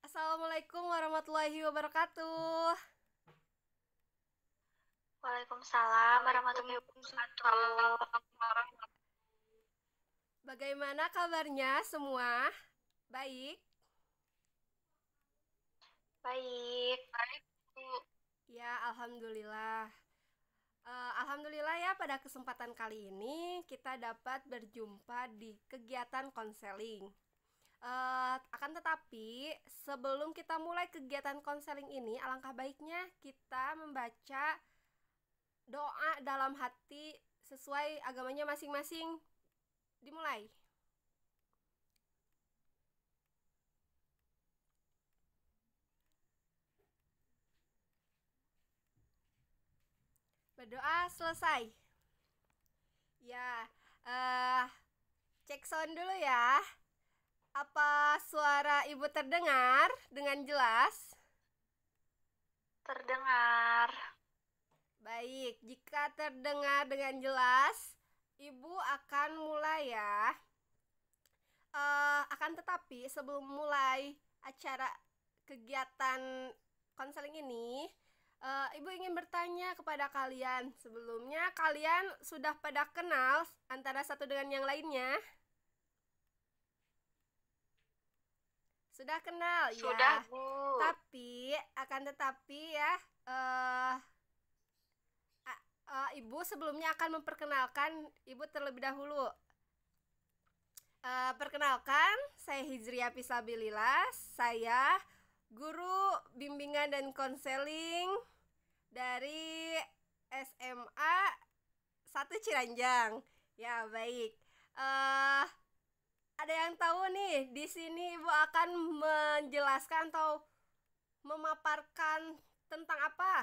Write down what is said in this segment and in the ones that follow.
Assalamualaikum warahmatullahi wabarakatuh. Waalaikumsalam warahmatullahi wabarakatuh. Bagaimana kabarnya semua? Baik? Baik. Baik, Bu. Ya, alhamdulillah. Alhamdulillah ya, pada kesempatan kali ini kita dapat berjumpa di kegiatan konseling. Akan tetapi, sebelum kita mulai kegiatan konseling ini, alangkah baiknya kita membaca doa dalam hati sesuai agamanya masing-masing. Dimulai. Berdoa selesai. Ya, eh cek sound dulu ya. Apa suara ibu terdengar dengan jelas? Terdengar. Baik, jika terdengar dengan jelas, ibu akan mulai ya. Akan tetapi sebelum mulai acara kegiatan konseling ini, ibu ingin bertanya kepada kalian. Sebelumnya kalian sudah pada kenal antara satu dengan yang lainnya? Sudah kenal ya. Sudah, Bu. Tapi akan tetapi ya, ibu sebelumnya akan memperkenalkan ibu terlebih dahulu. Perkenalkan, saya Hijriah Fisabilillah. Saya guru bimbingan dan konseling dari SMA 1 Ciranjang. Ya, baik. Ada yang tahu nih, di sini ibu akan menjelaskan atau memaparkan tentang apa?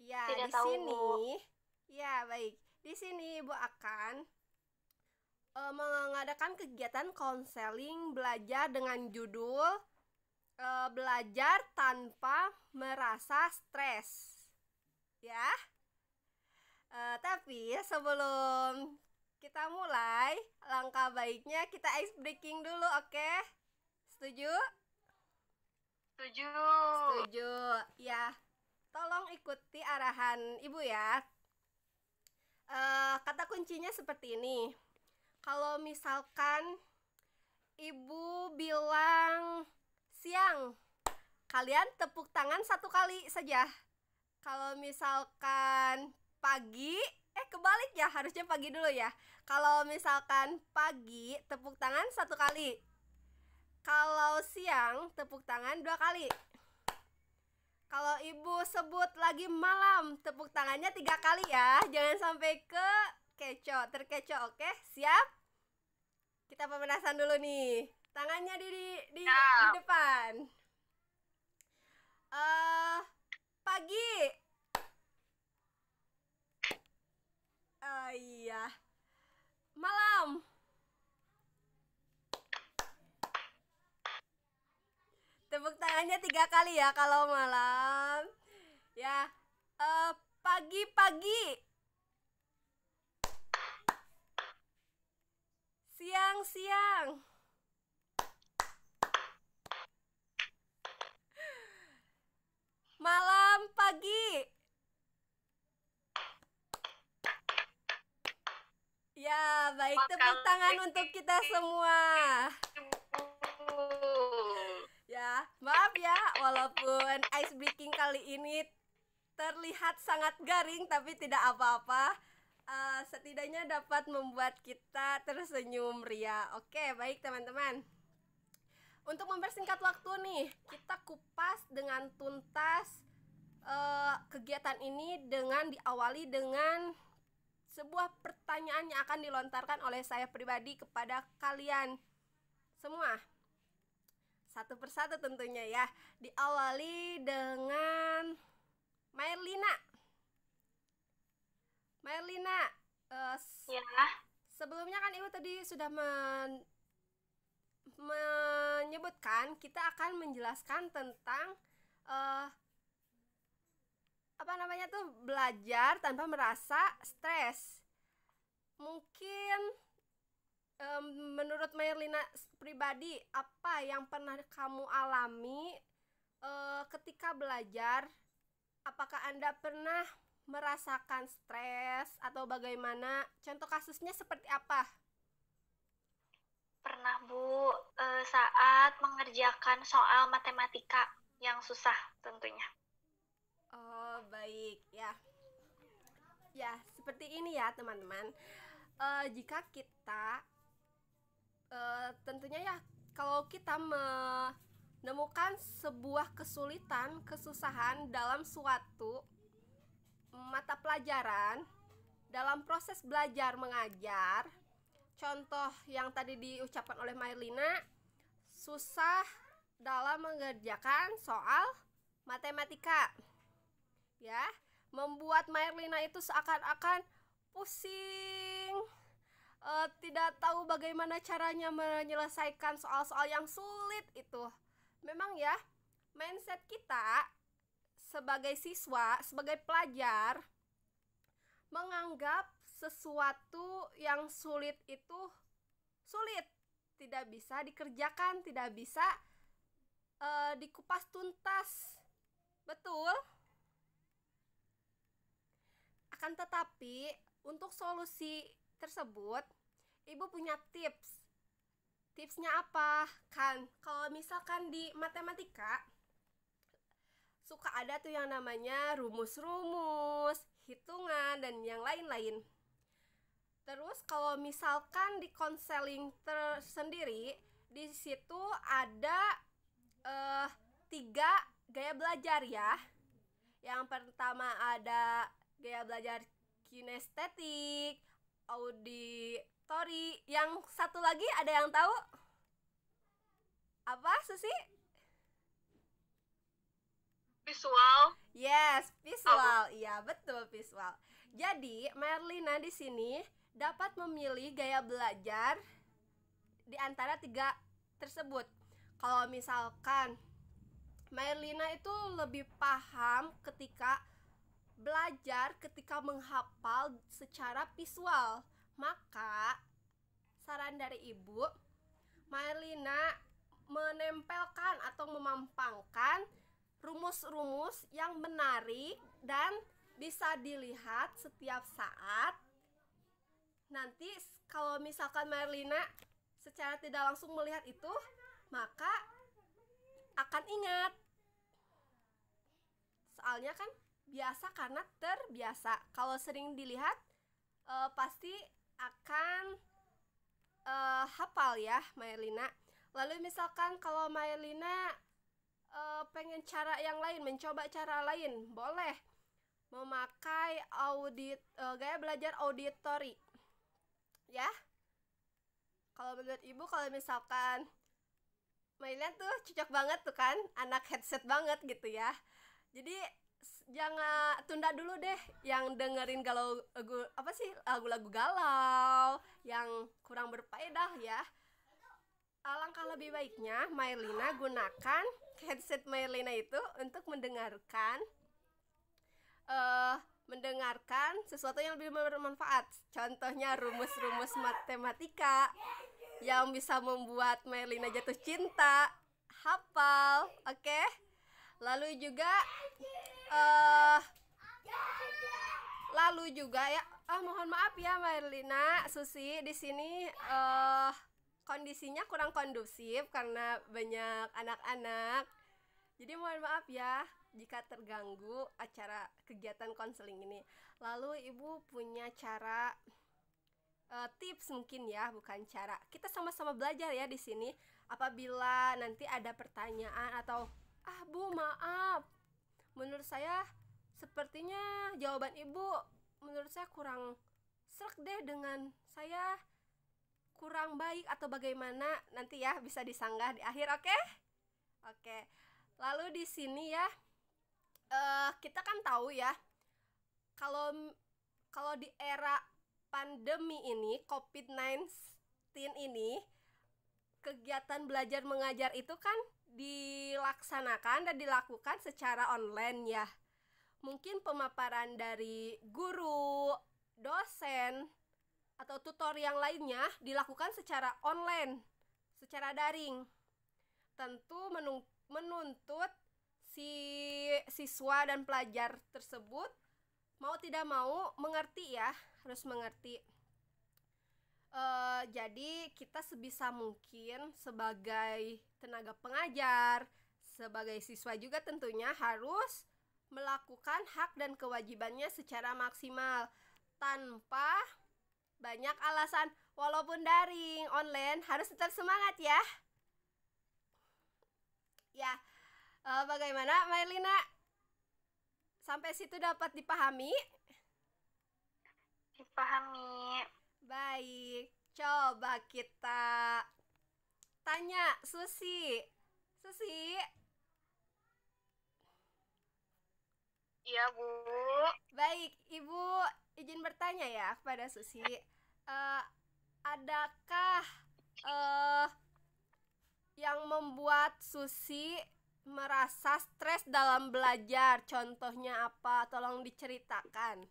Ya, Tidak di tahu, sini. Bu. Ya, baik. Di sini ibu akan mengadakan kegiatan konseling belajar dengan judul belajar tanpa merasa stres. Ya. Tapi sebelum kita mulai, langkah baiknya kita ice breaking dulu, oke? Setuju? Setuju. Setuju. Ya. Tolong ikuti arahan ibu ya. Kata kuncinya seperti ini. Kalau misalkan ibu bilang siang, kalian tepuk tangan satu kali saja. Kalau misalkan pagi, kebalik ya, harusnya pagi dulu ya. Kalau misalkan pagi, tepuk tangan satu kali. Kalau siang, tepuk tangan dua kali. Kalau ibu sebut lagi malam, tepuk tangannya 3 kali ya. Jangan sampai terkecoh, oke? Siap? Kita pemanasan dulu nih. Tangannya di depan. Pagi. Oh iya. Malam. Tepuk tangannya 3 kali ya kalau malam. Ya. Pagi-pagi. Siang-siang. Malam pagi. Ya, baik, tepuk tangan untuk kita semua. Ya, maaf ya, walaupun ice breaking kali ini terlihat sangat garing, tapi tidak apa-apa. Setidaknya dapat membuat kita tersenyum ria. Oke, baik teman-teman. Untuk mempersingkat waktu nih, kita kupas dengan tuntas kegiatan ini dengan diawali dengan sebuah pertanyaan yang akan dilontarkan oleh saya pribadi kepada kalian semua. Satu persatu tentunya ya. Diawali dengan Mairlina. Mairlina, Ya. sebelumnya kan ibu tadi sudah menyebutkan kita akan menjelaskan tentang apa namanya tuh, belajar tanpa merasa stres. Mungkin menurut Mairlina Marilina pribadi, apa yang pernah kamu alami ketika belajar? Apakah Anda pernah merasakan stres atau bagaimana? Contoh kasusnya seperti apa? Pernah, Bu, saat mengerjakan soal matematika yang susah tentunya. Oh, baik ya. Ya, seperti ini ya, teman-teman. Jika kita tentunya ya, kalau kita menemukan sebuah kesulitan, kesusahan dalam suatu mata pelajaran, dalam proses belajar mengajar, contoh yang tadi diucapkan oleh Mailina, susah dalam mengerjakan soal matematika, ya, membuat Mailina itu seakan-akan pusing, tidak tahu bagaimana caranya menyelesaikan soal-soal yang sulit itu. Memang ya, mindset kita sebagai siswa, sebagai pelajar, menganggap sesuatu yang sulit itu sulit, tidak bisa dikerjakan, tidak bisa dikupas tuntas. Betul? Akan tetapi, untuk solusi tersebut, Ibu punya tips. Tipsnya apa? Kan, kalau misalkan di matematika, suka ada tuh yang namanya rumus-rumus, hitungan, dan yang lain-lain. Terus kalau misalkan di konseling tersendiri, di situ ada 3 gaya belajar ya. Yang pertama ada gaya belajar kinestetik, auditori. Yang satu lagi ada yang tahu? Apa, Susi? Visual. Yes, visual. Iya, betul, visual. Jadi, Merlina di sini dapat memilih gaya belajar di antara 3 tersebut. Kalau misalkan Merlina itu lebih paham ketika belajar, ketika menghafal secara visual, maka saran dari Ibu, Merlina menempelkan atau memampangkan rumus-rumus yang menarik dan bisa dilihat setiap saat. Nanti kalau misalkan Merlina secara tidak langsung melihat itu, maka akan ingat. Soalnya kan biasa karena terbiasa. Kalau sering dilihat pasti akan hafal ya Merlina. Lalu misalkan kalau Merlina pengen cara yang lain, mencoba cara lain, boleh memakai gaya belajar auditori ya. Kalau menurut Ibu, kalau misalkan Mailin tuh cocok banget tuh kan, anak headset banget gitu ya. Jadi jangan tunda dulu deh yang dengerin lagu-lagu galau yang kurang berfaedah ya. Alangkah lebih baiknya Mailina gunakan headset Mailina itu untuk mendengarkan sesuatu yang lebih bermanfaat. Contohnya rumus-rumus matematika yang bisa membuat Mailina jatuh cinta, hafal, oke? Lalu juga ya, mohon maaf ya Mailina, Susi, di sini kondisinya kurang kondusif karena banyak anak-anak. Jadi mohon maaf ya jika terganggu acara kegiatan konseling ini. Lalu Ibu punya cara, tips mungkin ya, bukan cara. Kita sama-sama belajar ya di sini. Apabila nanti ada pertanyaan atau Bu maaf, menurut saya sepertinya jawaban Ibu menurut saya kurang srek deh dengan saya, kurang baik atau bagaimana, nanti ya bisa disanggah di akhir, oke? Oke. Lalu di sini ya, kita kan tahu ya, kalau di era pandemi ini, COVID-19 ini, kegiatan belajar mengajar itu kan dilaksanakan dan dilakukan secara online ya. Mungkin pemaparan dari guru, dosen, atau tutor yang lainnya dilakukan secara online. secara daring. Tentu menuntut si siswa dan pelajar tersebut mau tidak mau mengerti ya, harus mengerti. Jadi kita sebisa mungkin sebagai tenaga pengajar, sebagai siswa juga tentunya harus melakukan hak dan kewajibannya secara maksimal tanpa banyak alasan. Walaupun daring, online, harus tetap semangat ya. Ya, bagaimana Mailina? Sampai situ dapat dipahami? Dipahami. Baik, coba kita tanya Susi. Susi, Iya, Bu. baik, Ibu izin bertanya ya kepada Susi. Adakah yang membuat Susi merasa stres dalam belajar? Contohnya apa? Tolong diceritakan.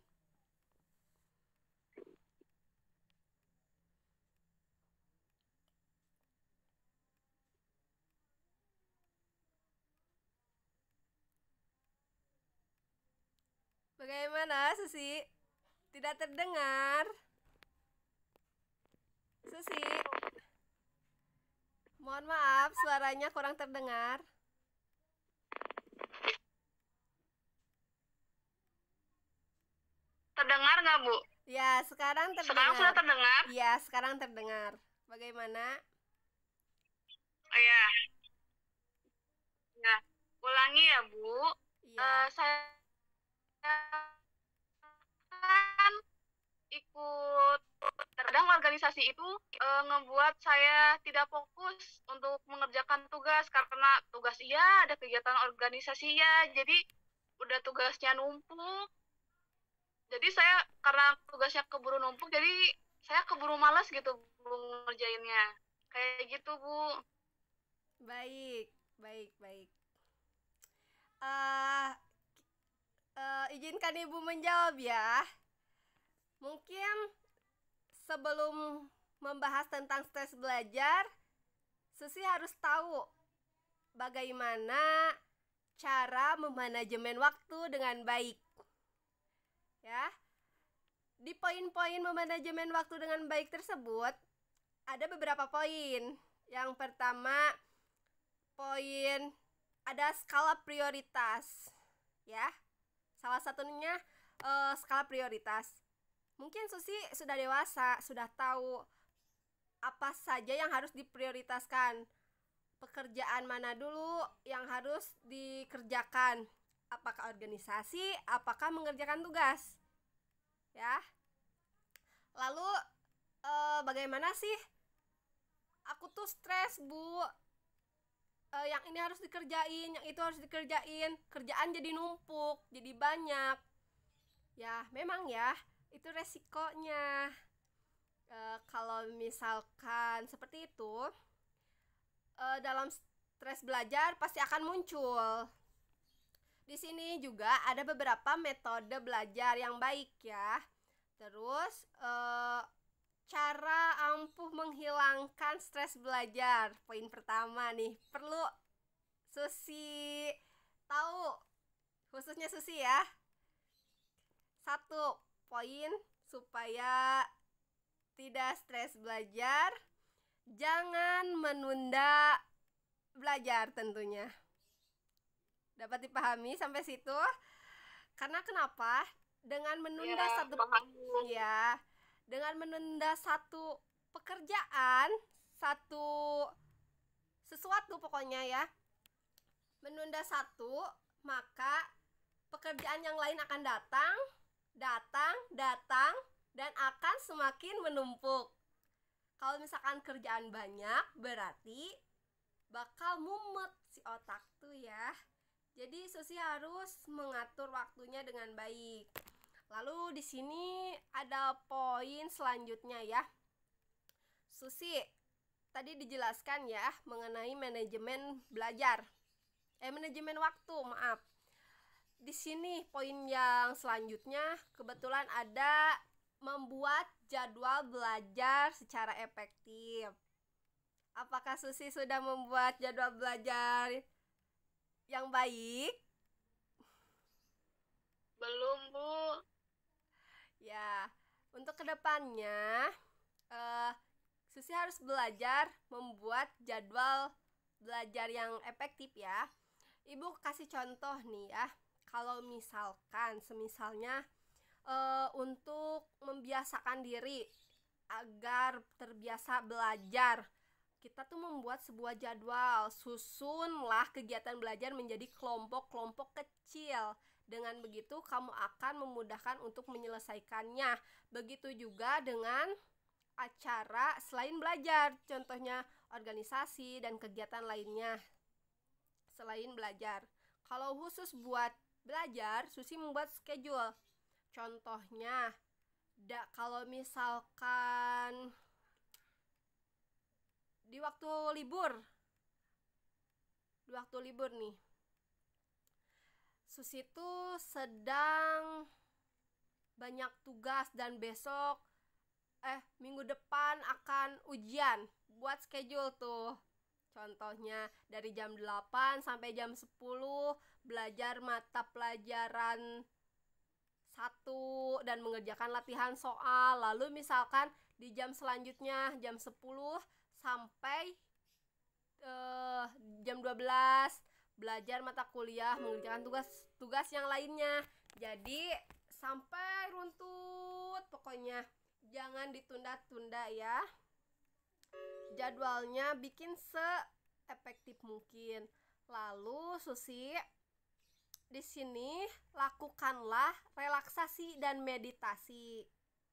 Bagaimana, Susi? Tidak terdengar. Susi, mohon maaf, suaranya kurang terdengar. Terdengar nggak, Bu? Ya, sekarang terdengar. Sekarang sudah terdengar? Iya, sekarang terdengar. Bagaimana? Oh ya. Ya, ulangi ya, Bu. Iya. Saya kan ikut terkadang organisasi itu ngebuat saya tidak fokus untuk mengerjakan tugas karena tugas iya, ada kegiatan organisasi ya, jadi udah tugasnya numpuk. Jadi saya karena tugasnya keburu numpuk, jadi saya keburu malas gitu Bu ngerjainnya. Kayak gitu, Bu. Baik, baik, baik. Izinkan Ibu menjawab ya. Mungkin sebelum membahas tentang stres belajar, Susi harus tahu bagaimana cara memanajemen waktu dengan baik. Ya. Di poin-poin memanajemen waktu dengan baik tersebut ada beberapa poin. Yang pertama, poin ada skala prioritas. Ya. Salah satunya skala prioritas. Mungkin Susi sudah dewasa, sudah tahu apa saja yang harus diprioritaskan. Pekerjaan mana dulu yang harus dikerjakan? Apakah organisasi, apakah mengerjakan tugas? Ya. Lalu bagaimana sih? Aku tuh stres, Bu. Yang ini harus dikerjain, yang itu harus dikerjain. Kerjaan jadi numpuk, jadi banyak. Ya, memang ya, itu resikonya. Kalau misalkan seperti itu, dalam stres belajar pasti akan muncul. Di sini juga ada beberapa metode belajar yang baik ya. Terus cara ampuh menghilangkan stres belajar. Poin pertama nih, perlu Susi tahu, khususnya Susi ya. 1 poin supaya tidak stres belajar, jangan menunda belajar tentunya. Dapat dipahami sampai situ? Karena kenapa? Dengan menunda dengan menunda satu pekerjaan, sesuatu pokoknya ya. Menunda satu, maka pekerjaan yang lain akan datang dan akan semakin menumpuk. Kalau misalkan kerjaan banyak, berarti bakal mumet si otak tuh ya. Jadi Susi harus mengatur waktunya dengan baik. Lalu di sini ada poin selanjutnya ya. Susi tadi dijelaskan ya mengenai manajemen belajar. Manajemen waktu, maaf. Di sini poin yang selanjutnya kebetulan ada membuat jadwal belajar secara efektif. Apakah Susi sudah membuat jadwal belajar yang baik? Belum, Bu. Ya, untuk kedepannya Susi harus belajar membuat jadwal belajar yang efektif ya. Ibu kasih contoh nih ya. Kalau misalkan semisalnya untuk membiasakan diri agar terbiasa belajar, kita tuh membuat sebuah jadwal, susunlah kegiatan belajar menjadi kelompok-kelompok kecil. Dengan begitu kamu akan memudahkan untuk menyelesaikannya. Begitu juga dengan acara selain belajar, contohnya organisasi dan kegiatan lainnya selain belajar. Kalau khusus buat belajar, Susi membuat schedule. Contohnya, kalau misalkan di waktu libur nih, Susi tuh sedang banyak tugas dan besok minggu depan akan ujian. Buat schedule tuh. Contohnya dari jam 8 sampai jam 10 belajar mata pelajaran 1 dan mengerjakan latihan soal. Lalu misalkan di jam selanjutnya jam 10 sampai jam 12 belajar mata kuliah, mengerjakan tugas yang lainnya. Jadi sampai runtut pokoknya. Jangan ditunda-tunda ya. Jadwalnya bikin seefektif mungkin. Lalu Susi di sini lakukanlah relaksasi dan meditasi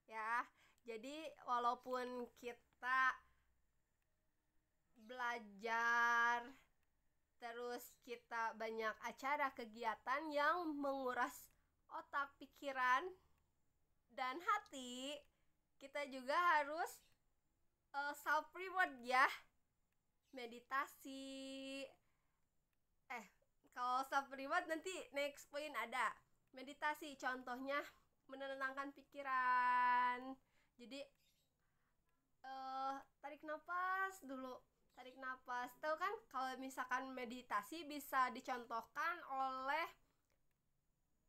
ya. Jadi walaupun kita belajar terus kita banyak acara kegiatan yang menguras otak, pikiran dan hati, kita juga harus self reward ya. Meditasi. Kalau self reward nanti next point ada. Meditasi contohnya menenangkan pikiran. Jadi tarik nafas dulu. Tarik nafas. Tahu kan kalau misalkan meditasi bisa dicontohkan oleh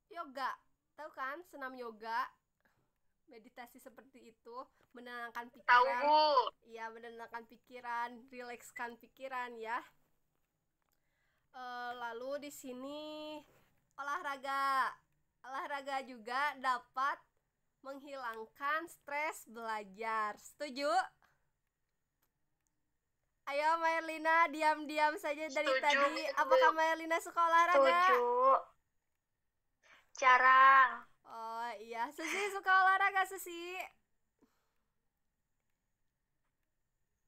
yoga. Tahu kan senam yoga? Meditasi seperti itu menenangkan pikiran. Tahu, Bu. Iya, menenangkan pikiran, rilekskan pikiran ya. Lalu di sini olahraga juga dapat menghilangkan stres belajar. Setuju? Ayo Mayelina, diam-diam saja dari Setuju, tadi. Bu. Apakah Mayelina suka olahraga? Setuju. Jarang. Oh iya, Susi suka olahraga, Susi.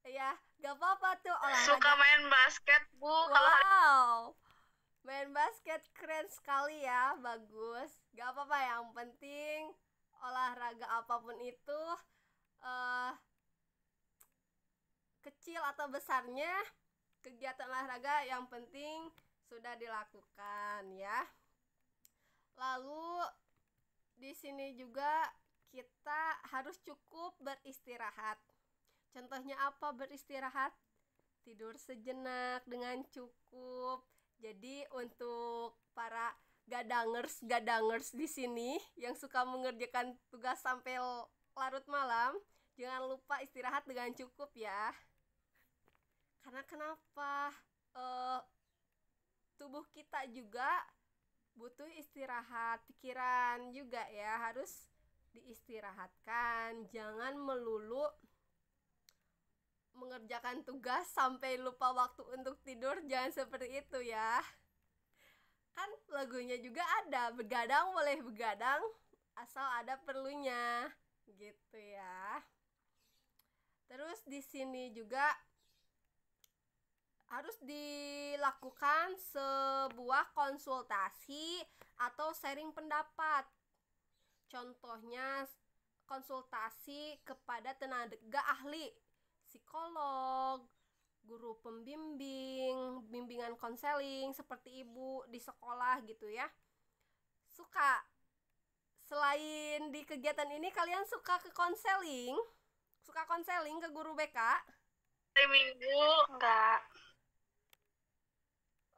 Iya, gak apa-apa tuh olahraga. Suka main basket, Bu. Kalau hari Wow, main basket keren sekali ya, bagus. Gak apa-apa, yang penting olahraga apapun itu kecil atau besarnya, kegiatan olahraga yang penting sudah dilakukan ya. Lalu di sini juga kita harus cukup beristirahat. Contohnya apa beristirahat? Tidur sejenak dengan cukup. Jadi untuk para gadangers di sini yang suka mengerjakan tugas sampai larut malam, jangan lupa istirahat dengan cukup ya. Karena kenapa? Tubuh kita juga butuh istirahat, pikiran juga ya harus diistirahatkan. Jangan melulu mengerjakan tugas sampai lupa waktu untuk tidur, jangan seperti itu ya. Kan lagunya juga ada, begadang boleh begadang asal ada perlunya, gitu ya. Terus di sini juga harus dilakukan sebuah konsultasi atau sharing pendapat. Contohnya konsultasi kepada tenaga ahli, psikolog, guru pembimbing, bimbingan konseling seperti ibu di sekolah gitu ya. Selain di kegiatan ini kalian suka ke konseling? Suka konseling ke guru BK? hari Minggu enggak.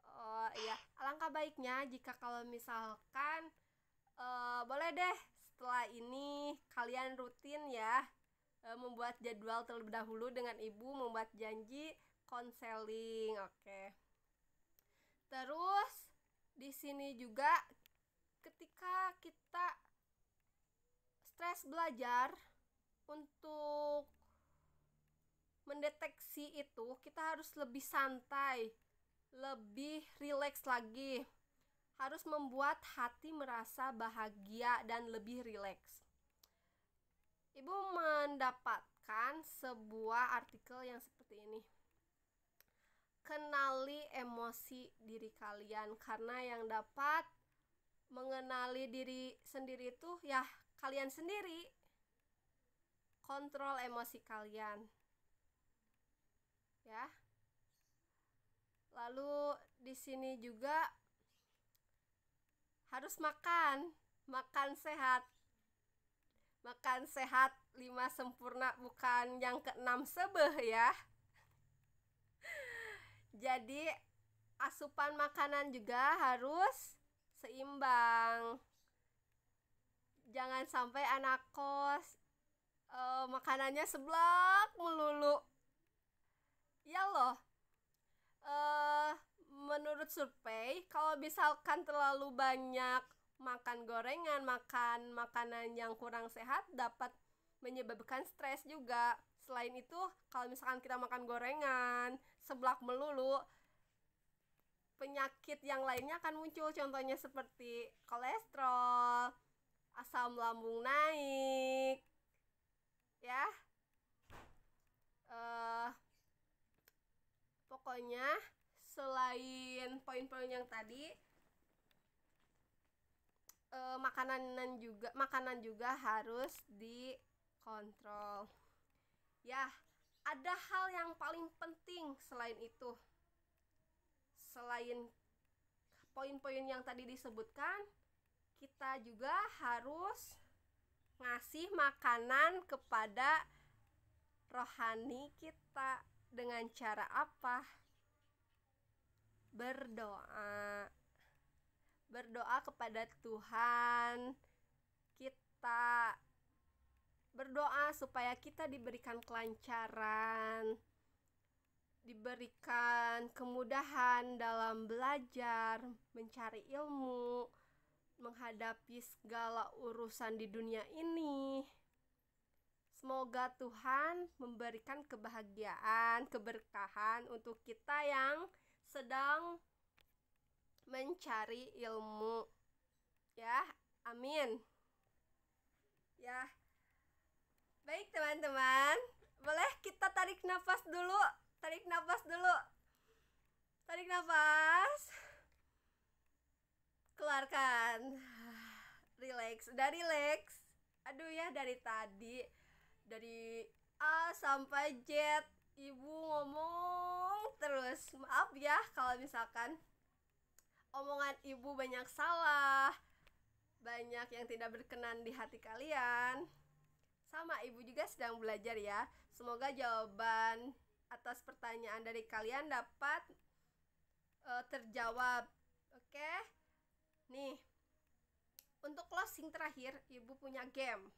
Oh iya, alangkah baiknya jika kalau misalkan boleh deh setelah ini kalian rutin ya membuat jadwal terlebih dahulu dengan ibu, membuat janji konseling. Oke. Terus di sini juga ketika kita stres belajar, untuk mendeteksi itu kita harus lebih santai, lebih rileks lagi. Harus membuat hati merasa bahagia dan lebih rileks. Ibu mendapatkan sebuah artikel yang seperti ini. Kenali emosi diri kalian, karena yang dapat mengenali diri sendiri itu ya kalian sendiri. Kontrol emosi kalian. Ya. Lalu di sini juga harus makan sehat. Makan sehat 5 sempurna, bukan yang ke-6 sebeh ya. Jadi asupan makanan juga harus seimbang. Jangan sampai anak kos makanannya seblak melulu. Ya loh. Menurut survei, kalau misalkan terlalu banyak makan gorengan, makan makanan yang kurang sehat dapat menyebabkan stres juga. Selain itu, kalau misalkan kita makan gorengan, seblak melulu, penyakit yang lainnya akan muncul. Contohnya seperti kolesterol, asam lambung naik, ya. Pokoknya selain poin-poin yang tadi, makanan juga harus dikontrol. Ya, ada hal yang paling penting selain itu. Selain poin-poin yang tadi disebutkan, kita juga harus ngasih makanan kepada rohani kita. Dengan cara apa? Berdoa kepada Tuhan kita. Berdoa supaya kita diberikan kelancaran, diberikan kemudahan dalam belajar, mencari ilmu, menghadapi segala urusan di dunia ini. Semoga Tuhan memberikan kebahagiaan, keberkahan untuk kita yang sedang mencari ilmu. Ya, amin. Ya. Baik teman-teman, boleh kita tarik nafas dulu. Tarik nafas. Keluarkan. Relax. Udah relax. Aduh ya, dari tadi, dari A sampai Z, ibu ngomong terus. Maaf ya kalau misalkan omongan ibu banyak salah, banyak yang tidak berkenan di hati kalian. Sama, ibu juga sedang belajar ya. Semoga jawaban atas pertanyaan dari kalian dapat terjawab. Oke? Nih, untuk closing terakhir, ibu punya game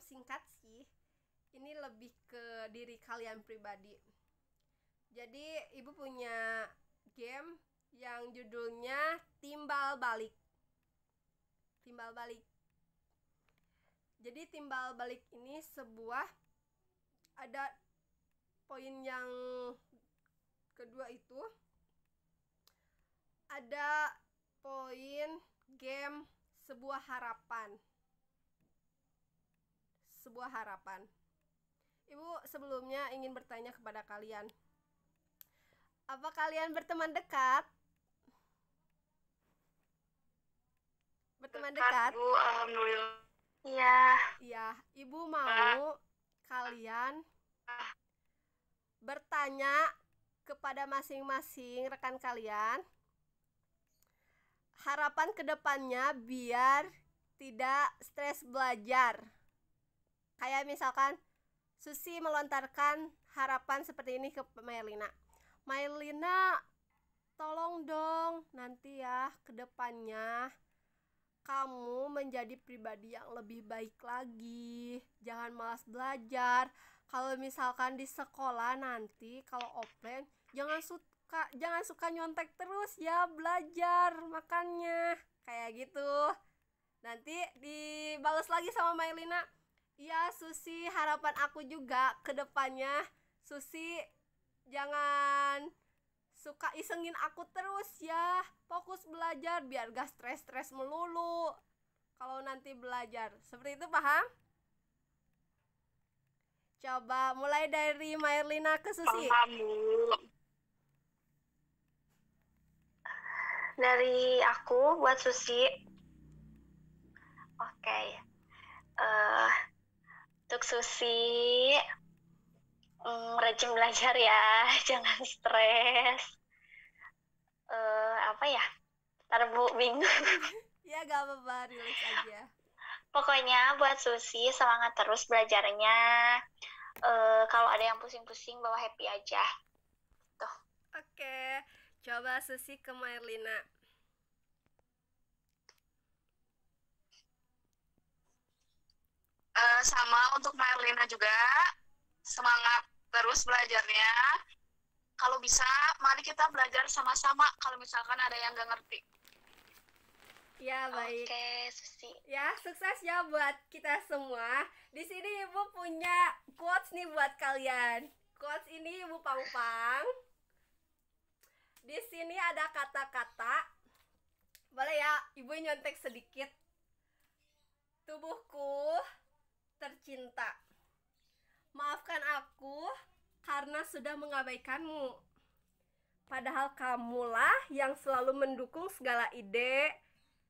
singkat sih. Ini lebih ke diri kalian pribadi. Jadi ibu punya game yang judulnya timbal balik. Jadi timbal balik ini sebuah, ada poin yang kedua itu, ada poin game sebuah harapan. Ibu sebelumnya ingin bertanya kepada kalian, apa kalian berteman dekat? Berteman dekat? Bu, alhamdulillah. Iya, ibu mau kalian bertanya kepada masing-masing rekan kalian harapan kedepannya biar tidak stres belajar. Kayak misalkan Susi melontarkan harapan seperti ini ke Maylina. Maylina, tolong dong nanti ya ke depannya kamu menjadi pribadi yang lebih baik lagi. Jangan malas belajar. Kalau misalkan di sekolah nanti kalau offline jangan suka nyontek terus ya, belajar makannya. Kayak gitu. Nanti dibalas lagi sama Maylina. Iya Susi, harapan aku juga ke depannya Susi jangan suka isengin aku terus ya. Fokus belajar biar gak stres-stres melulu kalau nanti belajar. Seperti itu, paham? Coba mulai dari Maylina ke Susi. Paham, Bu. Dari aku buat Susi. Oke. Untuk Susi, rajin belajar ya, jangan stres. Apa ya? Ntar Bu bingung. Ya gak apa-apa, relax aja. Pokoknya buat Susi semangat terus belajarnya. Kalau ada yang pusing-pusing bawa happy aja. Tuh. Oke, coba Susi ke Maylina. Sama untuk Maylina juga, semangat terus belajarnya. Kalau bisa, mari kita belajar sama-sama kalau misalkan ada yang nggak ngerti. Ya baik. Oke, Susi. Ya sukses ya buat kita semua. Di sini Ibu punya quotes nih buat kalian. Quotes ini Ibu Pang-Pang. Di sini ada kata-kata. Boleh ya, Ibu nyontek sedikit. Tubuhku tercinta, maafkan aku karena sudah mengabaikanmu. Padahal kamulah yang selalu mendukung segala ide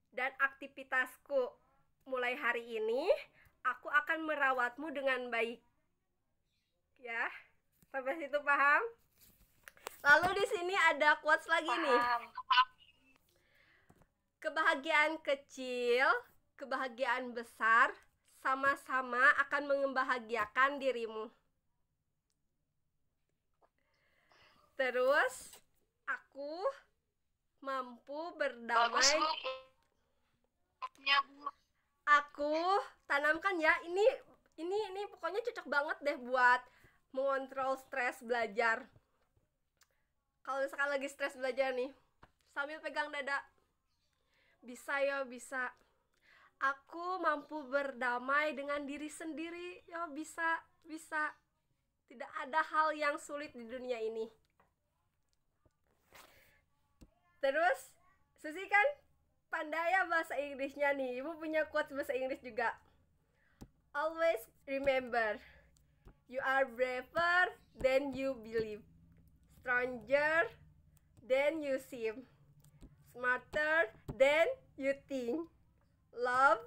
dan aktivitasku. Mulai hari ini, aku akan merawatmu dengan baik. Ya, sampai situ paham? Lalu di sini ada quotes lagi nih. Kebahagiaan kecil, kebahagiaan besar, sama-sama akan membahagiakan dirimu. Terus, aku mampu berdamai. Aku tanamkan ya, ini pokoknya cocok banget deh buat mengontrol stres belajar. Kalau misalkan lagi stres belajar nih, sambil pegang dada. Bisa ya, bisa. Aku mampu berdamai dengan diri sendiri. Ya bisa. Tidak ada hal yang sulit di dunia ini. Terus, Susi kan pandai ya bahasa Inggrisnya nih. Ibu punya quotes bahasa Inggris juga. Always remember, you are braver than you believe, stronger than you seem, smarter than you think, love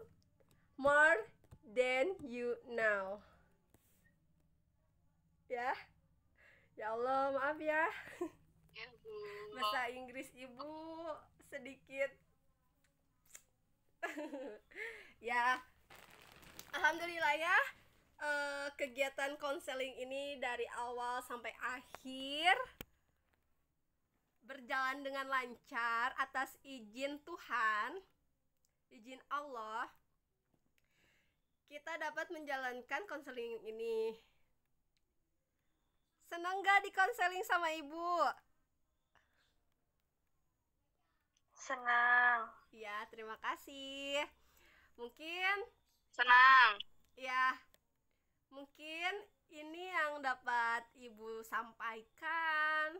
more than you know. Ya Allah, maaf ya. Bahasa Inggris Ibu sedikit. Ya, alhamdulillah ya. Kegiatan konseling ini dari awal sampai akhir berjalan dengan lancar atas izin Tuhan, izin Allah. Kita dapat menjalankan konseling ini. Senang gak dikonseling sama Ibu? Senang. Ya, terima kasih. Mungkin senang. Ya, mungkin ini yang dapat Ibu sampaikan.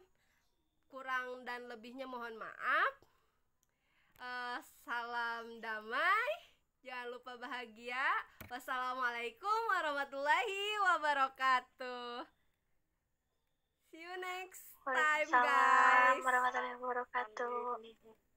Kurang dan lebihnya mohon maaf. Salam damai. Jangan lupa bahagia. Wassalamualaikum warahmatullahi wabarakatuh. See you next time, guys. Waalaikumsalam warahmatullahi wabarakatuh.